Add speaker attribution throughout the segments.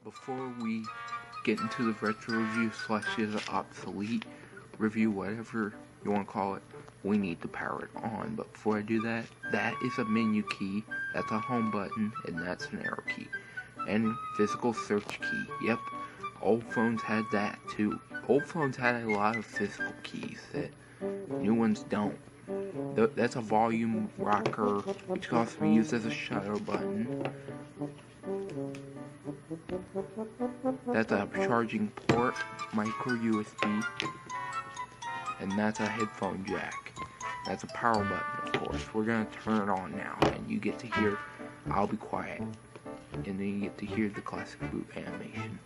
Speaker 1: Before we get into the retro review slash is obsolete review, whatever you want to call it, we need to power it on. But before I do that, that is a menu key, that's a home button, and that's an arrow key. And physical search key, yep, old phones had that too. Old phones had a lot of physical keys that new ones don't. That's a volume rocker, which can also be used as a shutter button. That's a charging port, micro USB, and that's a headphone jack. That's a power button, of course. We're gonna turn it on now, and you get to hear, I'll be quiet, and then you get to hear the classic boot animation.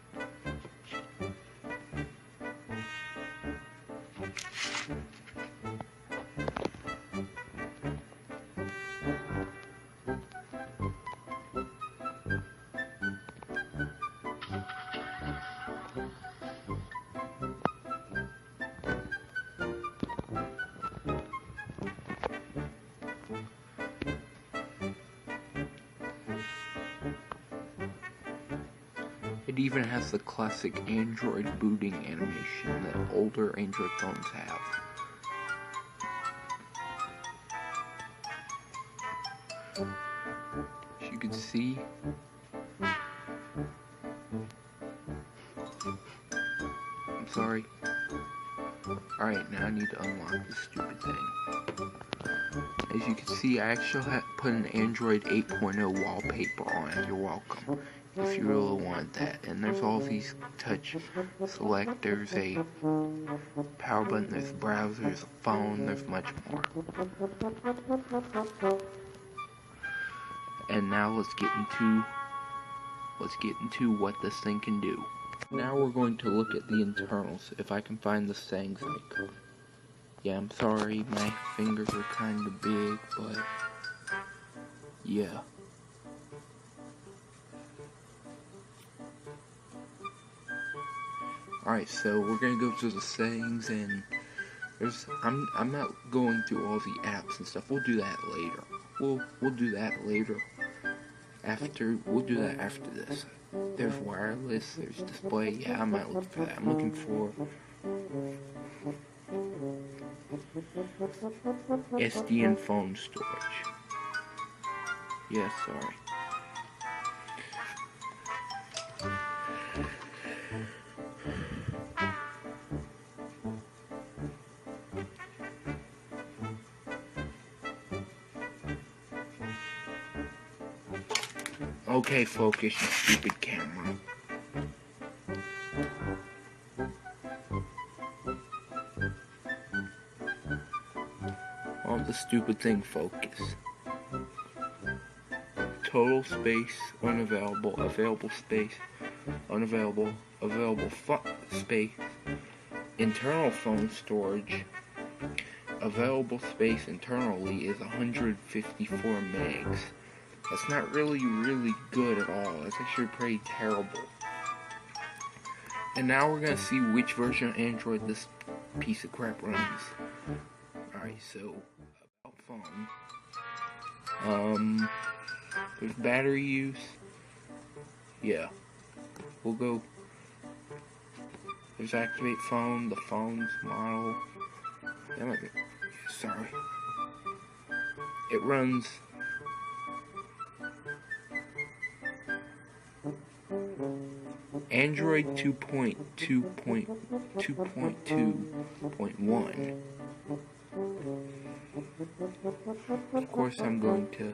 Speaker 1: It even has the classic Android booting animation that older Android phones have. As you can see, I'm sorry. Alright, now I need to unlock this stupid thing. As you can see, I actually put an Android 8.0 wallpaper on it. You're welcome. If you really want that. And there's all these touch select, there's a power button, there's a browser, there's a phone, there's much more. And now let's get into what this thing can do. Now we're going to look at the internals, if I can find the settings icon. Yeah, I'm sorry, my fingers are kinda big, but yeah. Alright, so we're gonna go through the settings, and I'm not going through all the apps and stuff. We'll do that later. We'll do that later. We'll do that after this. There's wireless, there's display. Yeah, I might look for that. I'm looking for SD and phone storage. Yeah, sorry. Okay, focus, you stupid camera. Oh, the stupid thing focus. Total space, unavailable, available space, unavailable, available space, internal phone storage, available space internally is 154 megs. That's not really good at all. That's actually pretty terrible. And now we're gonna see which version of Android this piece of crap runs. Alright, so about phone. There's battery use. Yeah. We'll go. There's activate phone, the phone's model. That might be, sorry. It runs Android 2.2.2.1. Of course, I'm going to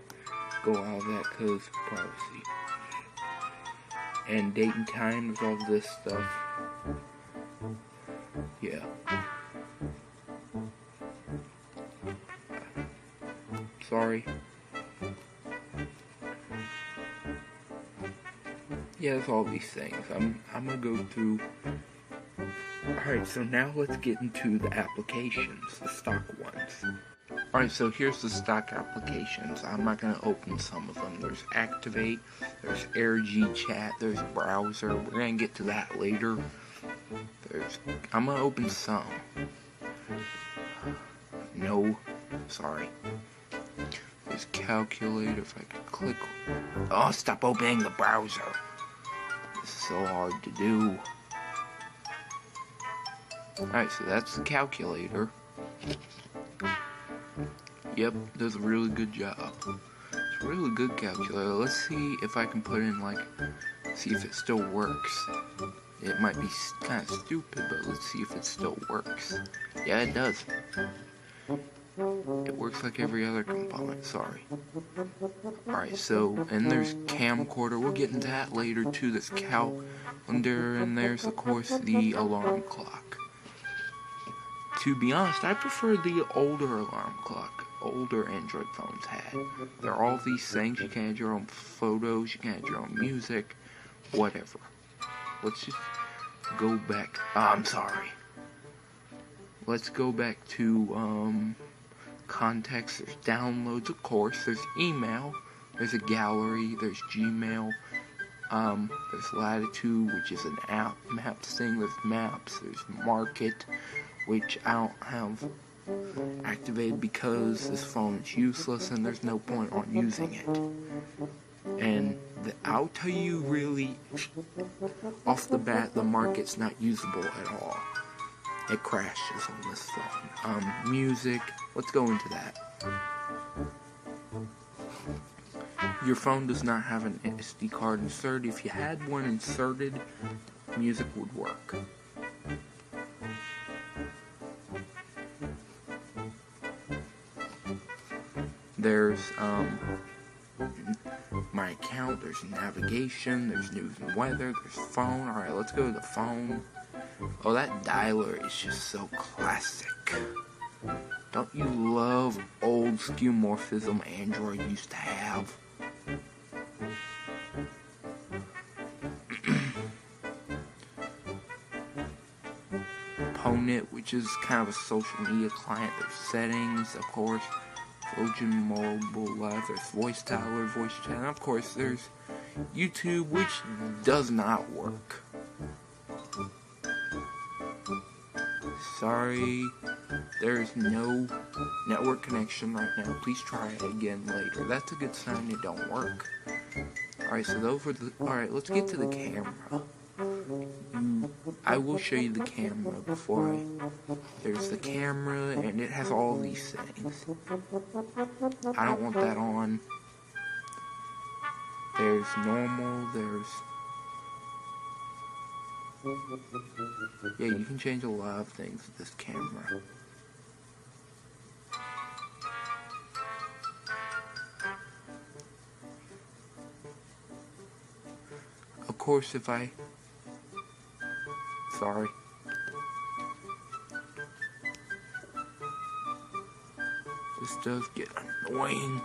Speaker 1: go out of that because privacy. And date and time with all this stuff. Yeah. Sorry. Yeah, that's all these things. I'm gonna go through. Alright, so now let's get into the applications, the stock ones. Alright, so here's the stock applications. I'm not gonna open some of them. There's Activate, there's LG Chat, there's Browser. We're gonna get to that later. I'm gonna open some. No, sorry. There's Calculator, if I can click. Oh, stop opening the browser. so hard to do. Alright, so that's the calculator. Yep, does a really good job. It's a really good calculator. Let's see if I can put in, like, see if it still works. It might be kind of stupid, but let's see if it still works. Yeah, it does. It works like every other component, sorry. Alright, so, and there's camcorder. We'll get into that later too. There's calendar, and there's, of course, the alarm clock. To be honest, I prefer the older alarm clock older Android phones had. There are all these things. You can add your own photos, you can add your own music, whatever. Let's just go back. I'm sorry. Let's go back to contacts. There's downloads, of course. There's email. There's a gallery. There's Gmail. There's Latitude, which is an app maps thing. There's Maps. There's Market, which I don't have activated because this phone is useless and there's no point on using it. And I'll tell you really, off the bat, the Market's not usable at all. It crashes on this phone. Music, let's go into that. Your phone does not have an SD card inserted. If you had one inserted, music would work. There's my account, there's navigation, there's news and weather, there's phone. Alright, let's go to the phone. Oh, that dialer is just so classic. Don't you love old skeuomorphism Android used to have? Ponit, which is kind of a social media client. There's settings, of course. Trojan Mobile Live, there's voice dialer, voice chat, and of course there's YouTube, which does not work. Sorry, there's no network connection right now. Please try it again later. That's a good sign it don't work. Alright, so those were the... Alright, let's get to the camera. I will show you the camera before there's the camera, and it has all these things. I don't want that on. There's normal, there's... Yeah, you can change a lot of things with this camera. Of course, if I... Sorry. This does get annoying.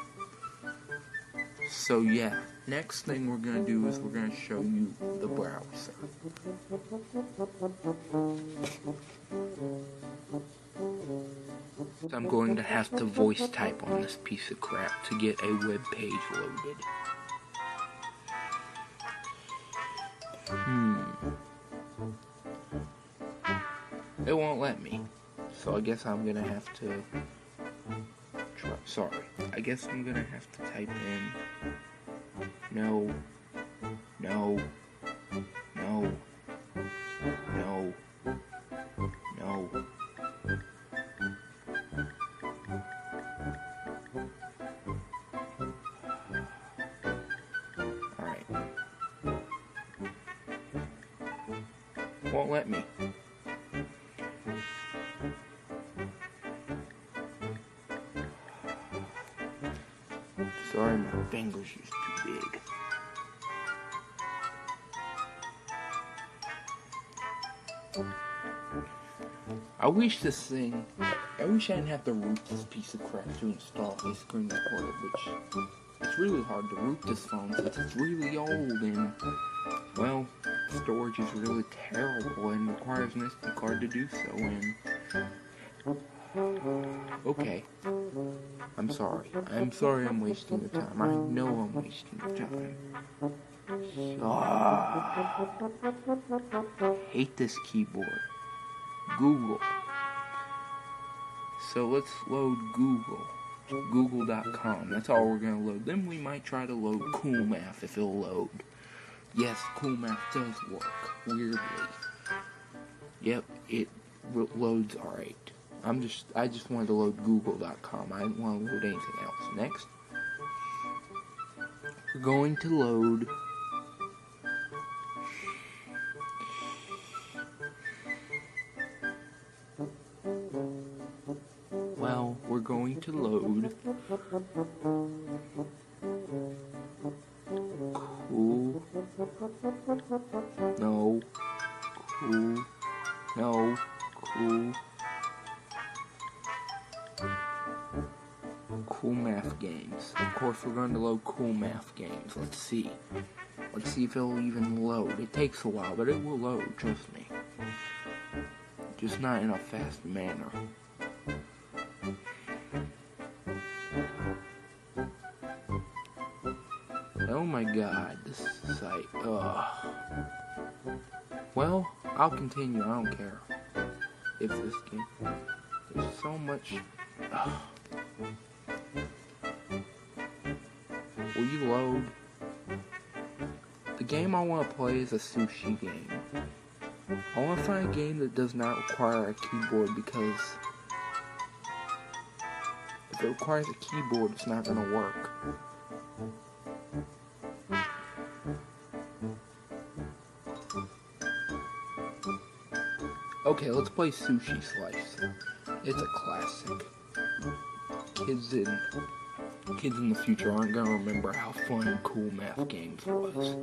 Speaker 1: So yeah, next thing we're gonna do is we're gonna show you the browser. So I'm going to have to voice type on this piece of crap to get a web page loaded. It won't let me, so I guess I'm gonna have to try. Sorry, I guess I'm gonna have to type in no, no, no, no, no. Alright. Won't let me. Sorry, my fingers are too big. I wish I didn't have to root this piece of crap to install a screen recorder, which it's really hard to root this phone since it's really old and, well, storage is really terrible and requires an SD card to do so, and... Okay. I'm sorry. I'm sorry I'm wasting your time. I know I'm wasting your time. Hate this keyboard. Google. So let's load Google. Google.com. That's all we're going to load. Then we might try to load Cool Math if it'll load. Yes, Cool Math does work, weirdly. Yep, it loads alright. I just wanted to load google.com. I didn't want to load anything else. Next, we're going to load we're going to load cool, no, cool, no, cool, cool math games. Of course, we're going to load cool math games. Let's see if it'll even load. It takes a while, but it will load, trust me. Just not in a fast manner. Oh my god, this site, well, I'll continue, I don't care. If this game, there's so much, Will you load? The game I want to play is a sushi game. I want to find a game that does not require a keyboard, because if it requires a keyboard, it's not going to work. Okay, let's play Sushi Slice. It's a classic. Kids in the future aren't gonna remember how fun Cool Math Games was.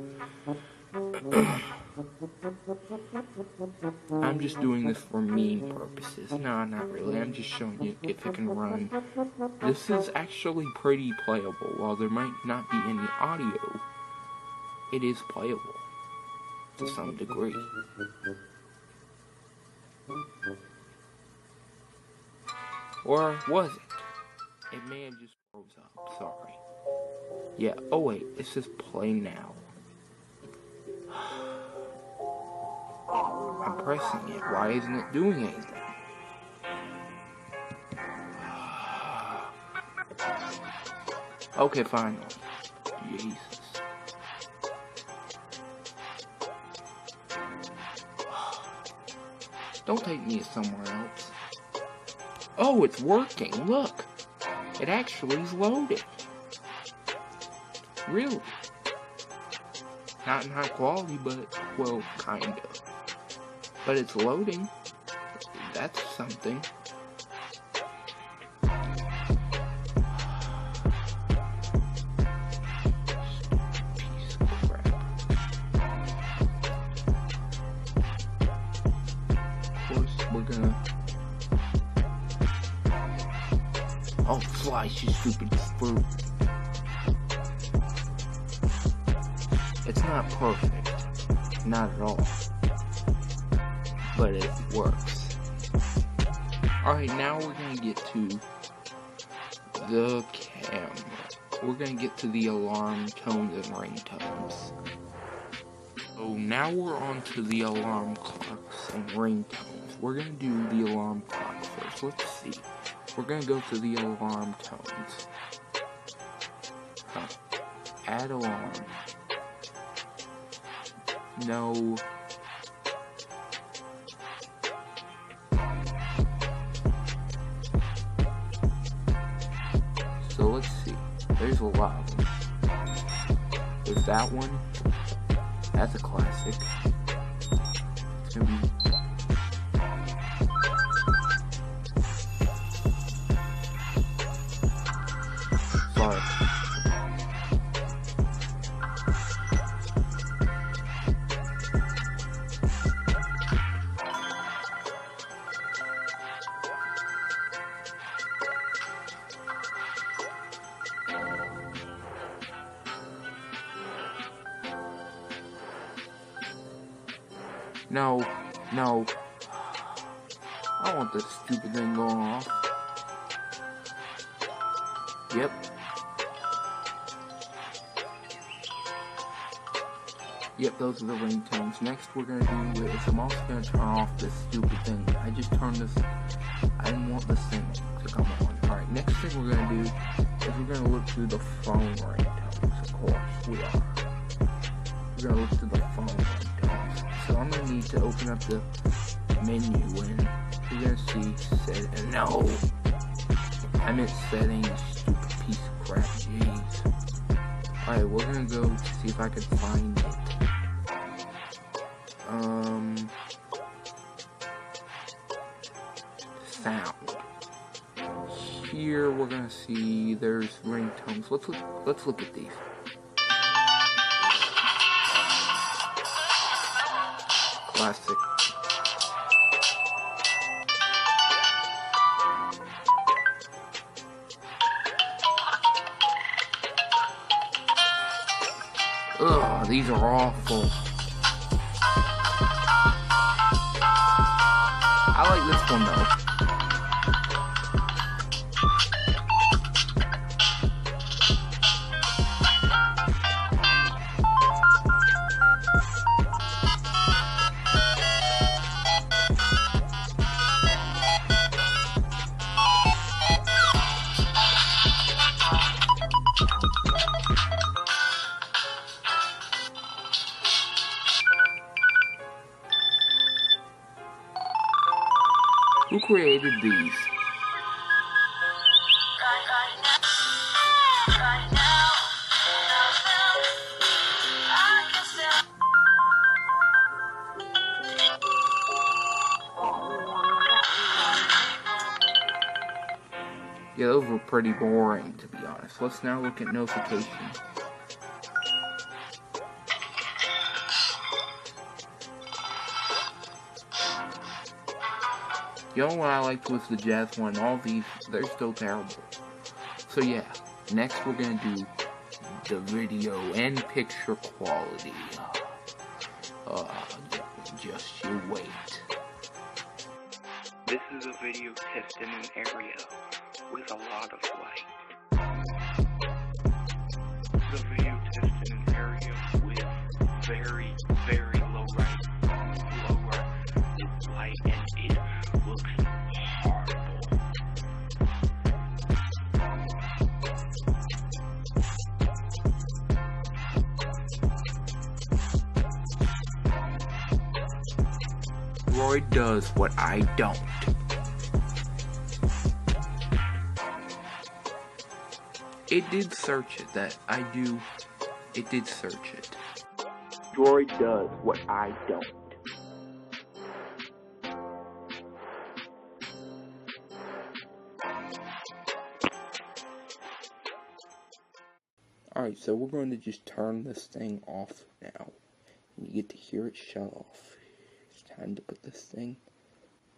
Speaker 1: I'm just doing this for meme purposes. No, not really. I'm just showing you if it can run. This is actually pretty playable. While there might not be any audio, it is playable to some degree. Or was it? It may have just froze up, sorry. Yeah, oh wait, it says play now. I'm pressing it, why isn't it doing anything? Okay, finally. Jesus. Don't take me somewhere else. Oh, it's working, look! It actually is loading. Really? Not in high quality, but, well, kinda. But it's loading. That's something. Piece of crap. Of course, we're gonna... Oh, Slice, you stupid fruit. It's not perfect. Not at all. But it works. Alright, now we're gonna get to the camera. We're gonna get to the alarm tones and ringtones. So now we're on to the alarm clocks and ringtones. We're gonna do the alarm clock first. Let's see. We're gonna go to the alarm tones. Add alarm. No. So let's see. There's a lot of them. There's that one. That's a classic. It's gonna be... Sorry. No, no. I don't want this stupid thing going off. Yep. Yep, those are the ringtones. Next we're gonna do is I'm also gonna turn off this stupid thing. I just turned this, I didn't want this thing to come on. Alright, next thing we're gonna do is we're gonna look through the phone ringtones, of course we are. We're gonna look to the phone. So I'm gonna need to open up the menu and you're gonna see no, I meant settings, stupid piece of crap, jeez. Alright, we're gonna go to see if I can find it. Sound. Here we're gonna see there's ringtones. Let's look at these. Classic. Ugh, these are awful. I like this one though. Who created these? Yeah, those were pretty boring, to be honest. Let's now look at notifications. The only one I liked was the jazz one. All these, they're still terrible. So yeah, next we're gonna do the video and picture quality. Just you wait. This is a video test in an area with a lot of light. The video test in an area with very, very low light, and it looks horrible. Roy does what I don't. It did search it, it did search it. Droid does what I don't. Alright, so we're going to just turn this thing off now. And you get to hear it shut off. It's time to put this thing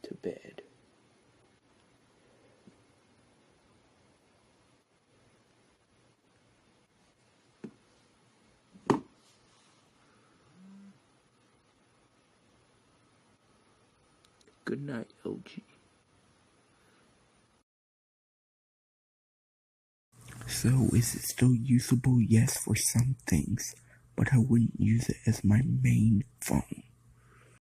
Speaker 1: to bed. Good night, LG. So, is it still usable? Yes, for some things, but I wouldn't use it as my main phone.